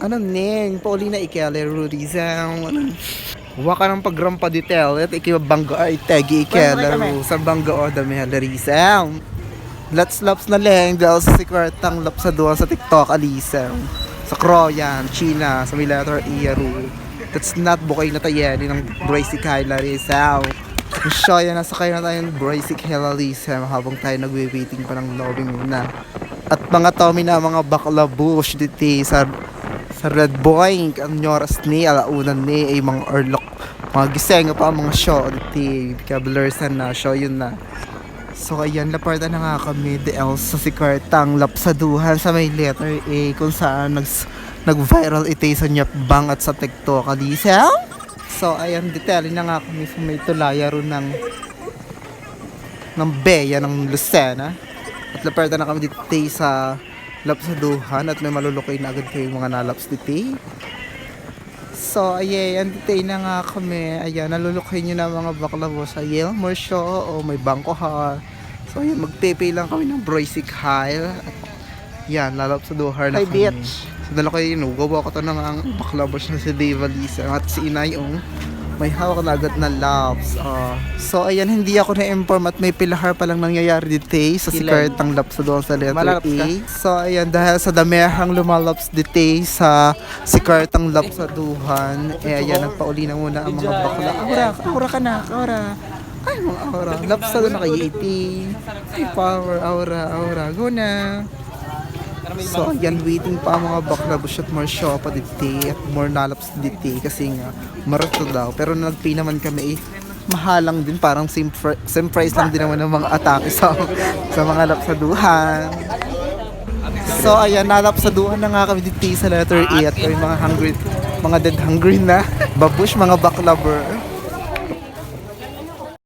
Ano ning, pauli na ikele rurizang. Huwa ka ng pagrampa detail at ikibangga ay tagi ikele ru sa bangga o dami halarisang. Let's laps na leng dahil sa sikwartang laps sa doon sa TikTok alisang. Sa Kroyan, China, sa may letter E ru. That's not bukay na tayeni ng Bracy Kyla Rizal. So yan, nasa kayo na tayo ng Bracy Kyla Rizal habang tayo nagwe-waiting pa ng lobby muna. At mga Tommy na mga bakla bush dito sa Red Boing ang nyoras ni alaunan ni ay mga orlok mga giseng pa ang mga show dito kablursan na show yun na. So ayan, laparta na nga kami DL sa sikwartang lapsaduhan sa may letter A kung saan nag-viral ito sa Nyapbang at sa TikTok Alisa. So ayan, detailing na nga kami sa may tulaya ron ng Beya ng Lucena. At laparta na kami dito sa lapsaduhan at may malulukay na agad kayo mga nalaps dito. So ayan, dito na nga kami. Ayan, nalulukay nyo na mga baklavo sa Yelmore Show o may bangko ha. So ayan, magpipay lang kami ng Broisic Hile. At yan, lalapsaduhan na kami. Bitch. So dala kayo yun, gawa ko to ng ang baklavo na si Dave Alisa at si Inay may hawak na agad na laps. So ayan, hindi ako na-inform at may pilahar palang nangyayari dito sa sikwartang laps doon sa letter A. So ayan, dahil sa damehang lumalaps dito sa sikwartang laps sa duhan, ayan, nagpauli na muna ang mga bakla. Aura ka na, aura. Ay, mga aura. Laps sa doon naka-80. Ay, power, aura. Go na. So ayan, waiting pa ang mga bakla at more show pa dito at more nalaps dito kasi nga marato daw, pero nag-pay naman kami mahalang din, parang same price lang din naman ng mga atake sa mga lapsaduhan. So ayan, nalapsaduhan na nga kami dito sa letter A at may mga dead hungry na babush mga baklaber.